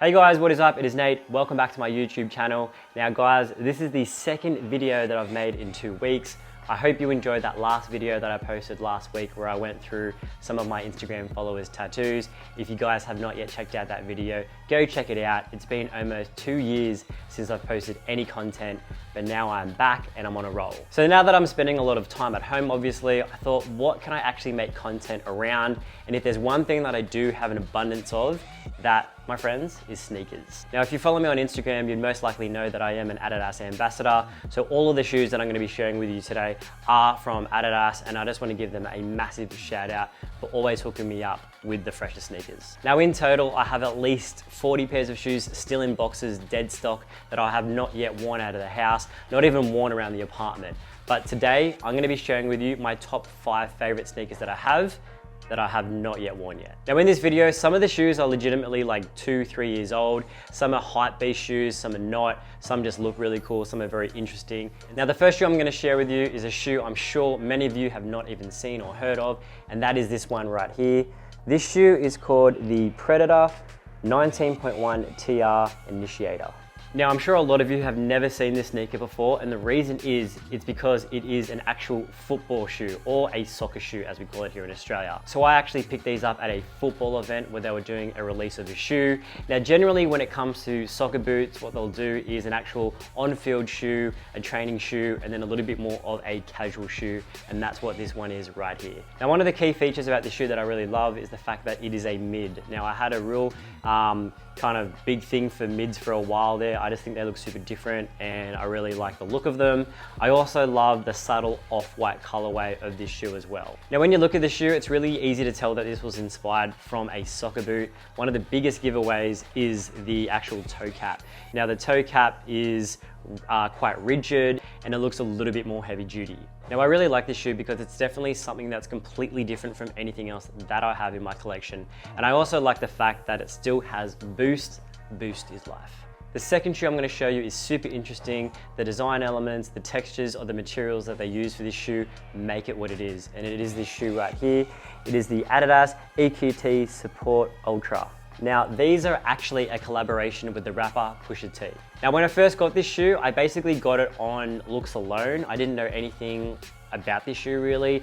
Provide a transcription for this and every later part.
Hey guys, what is up? It is Nate. Welcome back to my YouTube channel. Now guys, this is the second video that I've made in 2 weeks. I hope you enjoyed that last video that I posted last week where I went through some of my Instagram followers' tattoos. If you guys have not yet checked out that video, go check it out. It's been almost 2 years since I've posted any content, but now I'm back and I'm on a roll. So now that I'm spending a lot of time at home, obviously, I thought, what can I actually make content around? And if there's one thing that I do have an abundance of, that, my friends, is sneakers. Now, if you follow me on Instagram, you'd most likely know that I am an Adidas ambassador. So all of the shoes that I'm gonna be sharing with you today are from Adidas, and I just wanna give them a massive shout out for always hooking me up with the freshest sneakers. Now in total, I have at least 40 pairs of shoes still in boxes, dead stock, that I have not yet worn out of the house, not even worn around the apartment. But today, I'm gonna be sharing with you my top 5 favorite sneakers that I have not yet worn yet. Now in this video, some of the shoes are legitimately like 2-3 years old. Some are hype-beast shoes, some are not. Some just look really cool, some are very interesting. Now the first shoe I'm gonna share with you is a shoe I'm sure many of you have not even seen or heard of, and that is this one right here. This shoe is called the Predator 19.1 TR Initiator. Now I'm sure a lot of you have never seen this sneaker before, and the reason is, it's because it is an actual football shoe, or a soccer shoe as we call it here in Australia. So I actually picked these up at a football event where they were doing a release of a shoe. Now generally when it comes to soccer boots, what they'll do is an actual on-field shoe, a training shoe, and then a little bit more of a casual shoe, and that's what this one is right here. Now one of the key features about this shoe that I really love is the fact that it is a mid. Now I had a real kind of big thing for mids for a while there. I just think they look super different and I really like the look of them. I also love the subtle off-white colorway of this shoe as well. Now when you look at the shoe, it's really easy to tell that this was inspired from a soccer boot. One of the biggest giveaways is the actual toe cap. Now the toe cap is quite rigid and it looks a little bit more heavy duty. Now I really like this shoe because it's definitely something that's completely different from anything else that I have in my collection. And I also like the fact that it still has Boost. Boost is life. The second shoe I'm going to show you is super interesting. The design elements, the textures of the materials that they use for this shoe make it what it is. And it is this shoe right here. It is the Adidas EQT Support Ultra. Now, these are actually a collaboration with the rapper Pusha T. Now, when I first got this shoe, I basically got it on looks alone. I didn't know anything about this shoe really,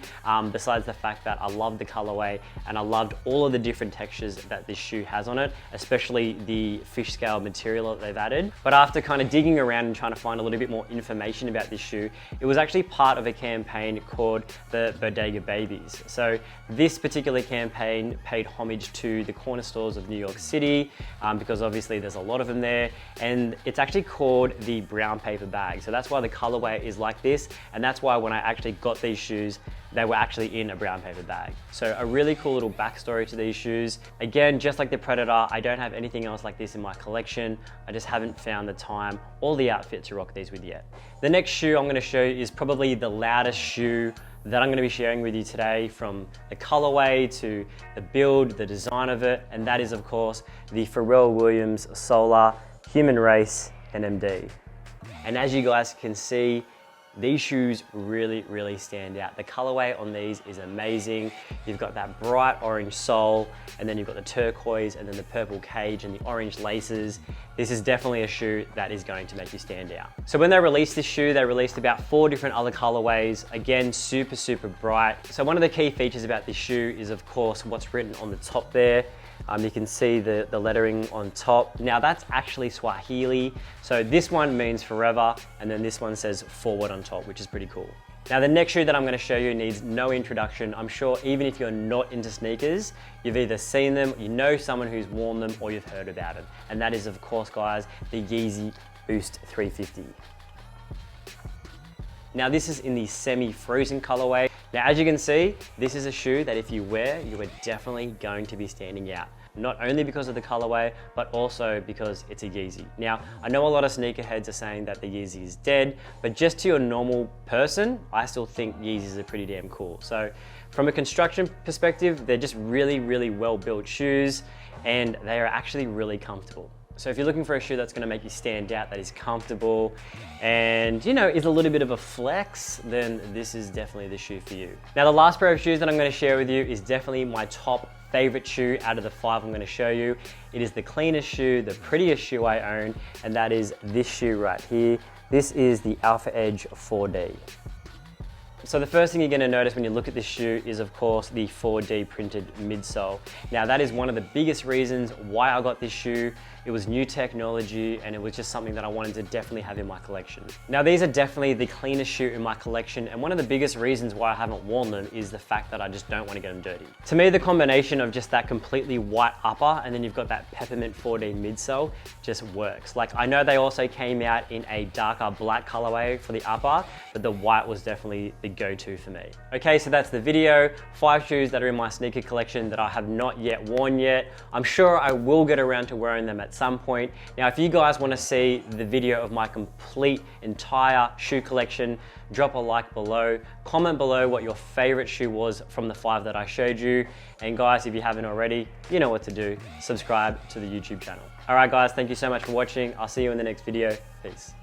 besides the fact that I loved the colorway and I loved all of the different textures that this shoe has on it, especially the fish scale material that they've added. But after kind of digging around and trying to find a little bit more information about this shoe, it was actually part of a campaign called the Bodega Babies. So this particular campaign paid homage to the corner stores of New York City, because obviously there's a lot of them there, and it's actually called the brown paper bag. So that's why the colorway is like this, and that's why when I actually got these shoes, they were actually in a brown paper bag. So a really cool little backstory to these shoes. Again, just like the Predator, I don't have anything else like this in my collection. I just haven't found the time or the outfit to rock these with yet. The next shoe I'm gonna show you is probably the loudest shoe that I'm gonna be sharing with you today, from the colorway to the build, the design of it, and that is of course the Pharrell Williams Solar HU NMD. And as you guys can see, these shoes really stand out. The colorway on these is amazing. You've got that bright orange sole, and then you've got the turquoise and then the purple cage and the orange laces. This is definitely a shoe that is going to make you stand out. So when they released this shoe, they released about 4 different other colorways. Again, super bright. So one of the key features about this shoe is of course what's written on the top there. You can see the lettering on top. Now that's actually Swahili. So this one means forever, and then this one says forward on top, which is pretty cool. Now the next shoe that I'm gonna show you needs no introduction. I'm sure even if you're not into sneakers, you've either seen them, you know someone who's worn them, or you've heard about it. And that is of course, guys, the Yeezy Boost 350. Now this is in the semi-frozen colorway. Now as you can see, this is a shoe that if you wear, you are definitely going to be standing out. Not only because of the colorway, but also because it's a Yeezy. Now, I know a lot of sneakerheads are saying that the Yeezy is dead, but just to your normal person, I still think Yeezys are pretty damn cool. So from a construction perspective, they're just really well-built shoes, and they are actually really comfortable. So if you're looking for a shoe that's gonna make you stand out, that is comfortable, and you know, is a little bit of a flex, then this is definitely the shoe for you. Now the last pair of shoes that I'm gonna share with you is definitely my top favorite shoe out of the 5 I'm gonna show you. It is the cleanest shoe, the prettiest shoe I own, and that is this shoe right here. This is the Alphaedge 4D. So the first thing you're going to notice when you look at this shoe is of course the 4D printed midsole. Now that is one of the biggest reasons why I got this shoe. It was new technology and it was just something that I wanted to definitely have in my collection. Now these are definitely the cleanest shoe in my collection, and one of the biggest reasons why I haven't worn them is the fact that I just don't want to get them dirty. To me, the combination of just that completely white upper and then you've got that peppermint 4D midsole just works. Like, I know they also came out in a darker black colorway for the upper, but the white was definitely the go-to for me. Okay, so that's the video. 5 shoes that are in my sneaker collection that I have not yet worn yet. I'm sure I will get around to wearing them at some point. Now, if you guys want to see the video of my complete entire shoe collection, drop a like below, comment below what your favorite shoe was from the 5 that I showed you. And guys, if you haven't already, you know what to do. Subscribe to the YouTube channel. All right, guys, thank you so much for watching. I'll see you in the next video. Peace.